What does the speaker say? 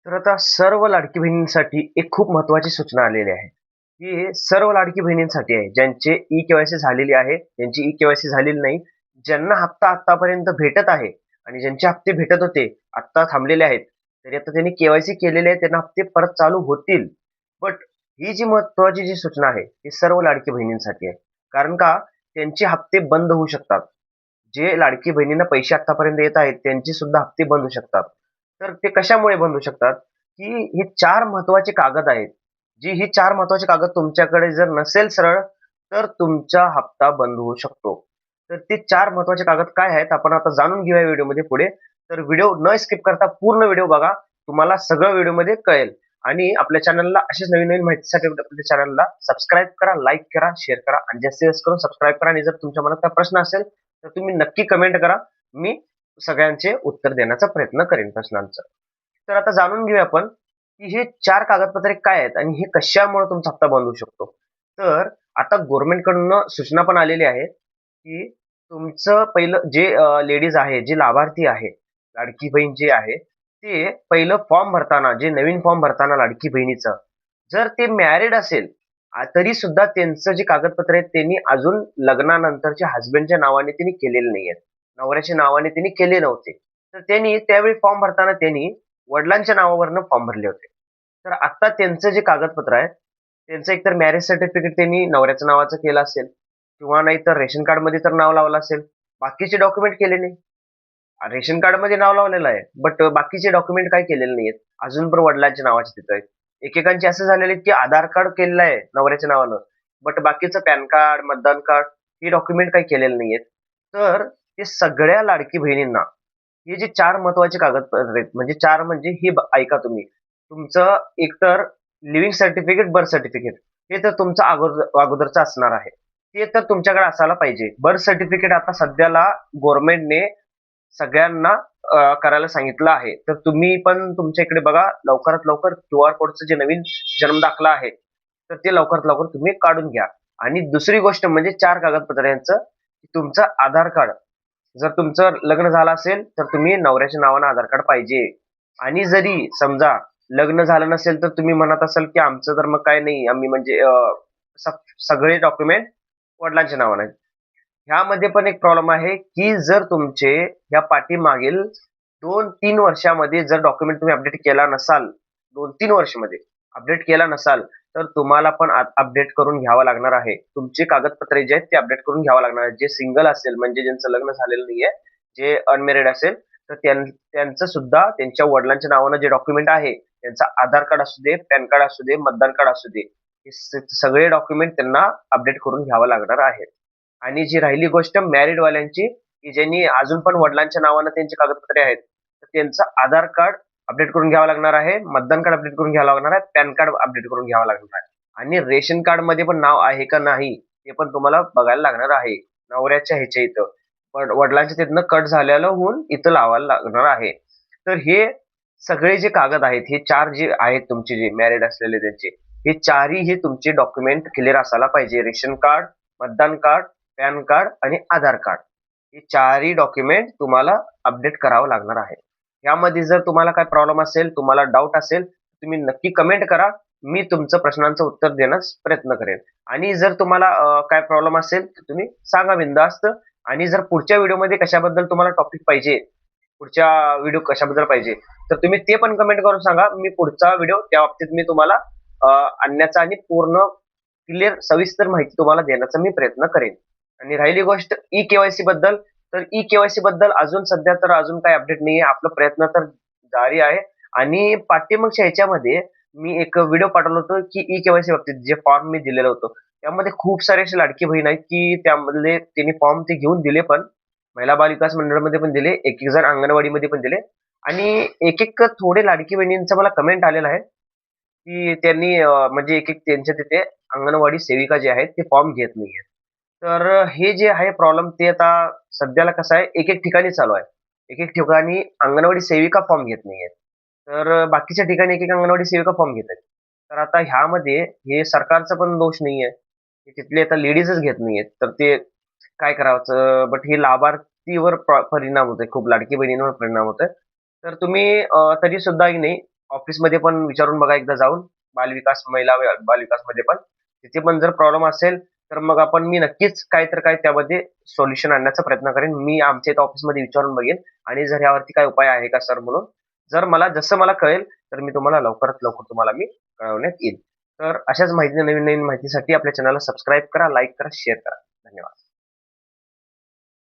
तर आता सर्व लाडकी बहिणींसाठी एक खूप महत्त्वाची सूचना आलेली आहे. की हे सर्व लाडकी बहिणींसाठी आहे, ज्यांचे ई-के-वाय-सी झालेली आहे, ज्यांची ई-के-वाय-सी झालेली नाही, ज्यांना हप्ता आत्तापर्यंत भेटत आहे आणि ज्यांचे हप्ते भेटत होते, आत्ता थांबलेले आहेत. तरी आता त्यांनी के-वाय-सी केलेले आहे, त्यांना हप्ते परत चालू होतील. बट ही जी महत्त्वाची जी सूचना आहे, ती सर्व लाडकी बहिणींसाठी आहे. कारण का त्यांचे हप्ते बंद होऊ शकतात. जे लाडकी बहिणींना पैसे आत्तापर्यंत येत आहेत, त्यांचे सुद्धा हप्ते बंद होऊ शकतात. तर ते कशामुळे बंद होऊ शकतात? की हे 4 महत्त्वाचे कागद आहेत. ही 4 महत्त्वाचे कागद तुमच्याकडे जर नसेल सरळ, तर तुमचा हप्ता बंद होऊ शकतो. तर ते 4 महत्त्वाचे कागद काय आहेत? आपण आता जाणून घेऊया व्हिडिओमध्ये पुढे. तर व्हिडिओ न स्किप करता पूर्ण व्हिडिओ बघा. तुम्हाला सगळं व्हिडिओमध्ये कळेल. आणि आपल्या चॅनलला अशीच नवीन-नवीन माहितीसाठी आपल्या चॅनलला सबस्क्राईब करा, लाईक करा, शेअर करा आणि जास्तीत जास्त करून सबस्क्राईब करा आणि जर तुमच्या मनात काही प्रश्न असेल, तर तुम्ही नक्की कमेंट करा. मी सगळ्यांचे उत्तर देण्याचा प्रयत्न करेन प्रश्नांचं. तर आता जाणून घेऊया आपण, की हे 4 कागदपत्रे काय आहेत आणि हे कशामुळे तुमचा हप्ता बंद होऊ शकतो. तर आता गव्हर्नमेंटकडून सूचना पण आलेली आहे, की तुमचं पहिलं जे लेडीज आहे, जे लाभार्थी आहे, लाडकी बहीण जे आहे, ते पहिलं फॉर्म भरताना, जे नवीन फॉर्म भरताना लाडकी बहिणीचं, जर ते मॅरिड असेल, तरी सुद्धा त्यांचं जे कागदपत्र आहेत, त्यांनी अजून लग्नानंतरच्या हसबँडच्या नावाने त्यांनी केलेले नाहीयेत. नवऱ्याच्या नावाने त्यांनी केले नव्हते. तर त्यांनी त्यावेळी फॉर्म भरताना त्यांनी वडिलांच्या नावावरनं फॉर्म भरले होते. तर आता त्यांचं जे कागदपत्र आहे, त्यांचं एकतर मॅरेज सर्टिफिकेट त्यांनी नवऱ्याच्या नावाचं केलं असेल किंवा नाहीतर रेशन कार्डमध्ये तर नाव लावलं असेल. बाकीचे डॉक्युमेंट केले नाही. रेशन कार्डमध्ये नाव लावलेलं आहे, बट बाकीचे डॉक्युमेंट काही केलेले नाहीयेत. अजून पण वडिलांच्या नावाचे तिथं आहेत. एकेकांचे असे झालेले आहेत, की आधार कार्ड केलेलं आहे नवऱ्याच्या नावानं, बट बाकीचं पॅन कार्ड, मतदान कार्ड हे डॉक्युमेंट काही केलेले नाहीयेत. तर ते सगळ्या लाडकी बहिणींना हे जे 4 महत्त्वाचे कागदपत्र आहेत, म्हणजे 4 म्हणजे हे ऐका तुम्ही. तुमचं एकतर लिव्हिंग सर्टिफिकेट, बर्थ सर्टिफिकेट हे तर तुमचं अगोदरचं असणार आहे. ते तर तुमच्याकडे असायला पाहिजे. बर्थ सर्टिफिकेट आता सध्याला गव्हर्नमेंटने सगळ्यांना करायला सांगितलं आहे. तर तुम्ही पण तुमच्या इकडे बघा लवकरात लवकर क्यूआर कोडचं जे नवीन जन्म दाखला आहे, तर ते लवकरात लवकर तुम्ही काढून घ्या. आणि दुसरी गोष्ट म्हणजे 4 कागदपत्र यांचं, तुमचं आधार कार्ड. जर तुमचं लग्न झालं असेल, तर तुम्ही नवऱ्याच्या नावानं आधार कार्ड पाहिजे. आणि जरी समजा लग्न झालं नसेल, तर तुम्ही म्हणत असाल, की आमचं तर मग काही नाही, आम्ही म्हणजे स सगळे डॉक्युमेंट वडिलांच्या नावानं आहेत. ह्यामध्ये पण एक प्रॉब्लेम आहे, की जर तुमचे ह्या पाठीमागील 2-3 वर्षामध्ये जर डॉक्युमेंट तुम्ही अपडेट केला नसाल, 2-3 वर्षामध्ये अपडेट केला नसाल, तर तुम्हाला पण अपडेट करून घ्यावं लागणार आहे. तुमची कागदपत्रे जे आहेत ते अपडेट करून घ्यावं लागणार आहे. जे सिंगल असेल म्हणजे ज्यांचं लग्न झालेलं नाहीये, जे अनमॅरिड असेल, तर त्यांचं सुद्धा त्यांच्या वडिलांच्या नावानं जे डॉक्युमेंट आहे, त्यांचं आधार कार्ड असू दे, पॅन कार्ड असू दे, मतदान कार्ड असू दे, हे सगळे डॉक्युमेंट त्यांना अपडेट करून घ्यावं लागणार आहे. आणि जी राहिली गोष्ट मॅरिड वाल्यांची, की ज्यांनी अजून पण वडिलांच्या नावानं त्यांची कागदपत्रे आहेत, तर त्यांचं आधार कार्ड अपडेट करून घ्यावं लागणार आहे, मतदान कार्ड अपडेट करून घ्यावं लागणार आहे, पॅन कार्ड अपडेट करून घ्यावं लागणार आहे. आणि रेशन कार्डमध्ये पण नाव आहे का नाही, ते पण तुम्हाला बघायला लागणार आहे. नवऱ्याच्या ह्याच्या इथं. पण वडिलांच्या तिथनं कट झालेलं होऊन इथं लावायला लागणार आहे. तर हे सगळे जे कागद आहेत, हे 4 जे आहेत तुमचे जे मॅरिड असलेले त्यांचे, हे 4ही हे तुमचे डॉक्युमेंट क्लिअर असायला पाहिजे. रेशन कार्ड, मतदान कार्ड, पॅन कार्ड आणि आधार कार्ड. हे 4ही डॉक्युमेंट तुम्हाला अपडेट करावं लागणार आहे. यामध्ये जर तुम्हाला काही प्रॉब्लेम असेल, तुम्हाला डाऊट असेल, तुम्ही नक्की कमेंट करा. मी तुमचं प्रश्नांचं उत्तर देण्यास प्रयत्न करेन. आणि जर तुम्हाला काय प्रॉब्लेम असेल, तर तुम्ही सांगा बिनधास्त. आणि जर पुढच्या व्हिडिओमध्ये कशाबद्दल तुम्हाला टॉपिक पाहिजे, पुढच्या व्हिडिओ कशाबद्दल पाहिजे, तर तुम्ही ते पण कमेंट करून सांगा. मी पुढचा व्हिडिओ त्या बाबतीत मी तुम्हाला अ, आणण्याचा आणि पूर्ण क्लिअर सविस्तर माहिती तुम्हाला देण्याचा मी प्रयत्न करेन. आणि राहिली गोष्ट ई-के-वाय-सी बद्दल, तर ई-के-वाय-सी बद्दल अजून सध्या तर अजून काही अपडेट नाहीये. आपला प्रयत्न तर जारी आहे. आणि पाठीमागच्या ह्याच्यामध्ये मी एक व्हिडिओ पाठवलं होतं, की ई-के-वाय-सी बाबतीत जे फॉर्म मी दिलेलं होतं. त्यामध्ये खूप सारे असे लाडकी बहीण आहेत, की त्यामधले त्यांनी फॉर्म ते घेऊन दिले पण. महिला बाल विकास मंडळामध्ये पण दिले, एक-एक जण अंगणवाडीमध्ये पण दिले. आणि एक-एक थोडे लाडकी बहिणींचं मला कमेंट आलेलं आहे, की त्यांनी म्हणजे एक-एक त्यांच्या तिथे अंगणवाडी सेविका जे आहेत, ते फॉर्म घेत नाहीयेत. तर हे जे आहे प्रॉब्लेम ते आता सध्याला कसं आहे, एक-एक ठिकाणी चालू आहे. एक-एक ठिकाणी अंगणवाडी सेविका फॉर्म घेत नाहीयेत. तर बाकीच्या ठिकाणी एक-एक अंगणवाडी सेविका फॉर्म घेत आहेत. तर आता ह्यामध्ये हे सरकारचा पण दोष नाहीये. की तिथले आता लेडीजच घेत नाहीयेत. तर ते काय करावंच? बट हे लाभार्थीवर परिणाम होतोय. खूप लाडकी बहिणींवर परिणाम होतोय. तर तुम्ही तरी सुद्धा की नाही ऑफिसमध्ये पण विचारून बघा एकदा जाऊन, महिला बालविकासमध्ये पण. तिथे पण जर प्रॉब्लेम असेल, तर मग मी नक्कीच काही तर काही त्यामध्ये सोल्युशन आणण्याचा प्रयत्न करेन. मी आमच्या इथं ऑफिसमध्ये विचारून बघेन आणि जर यावरती काही उपाय आहे का सर म्हणून. जर जसं मला कळेल, तर मी तुम्हाला लवकरात लवकर मी कळवण्यात येईल. तर अशाच नवीन-नवीन माहितीसाठी आपल्या चॅनलला सबस्क्राईब करा, लाईक करा, शेअर करा. धन्यवाद.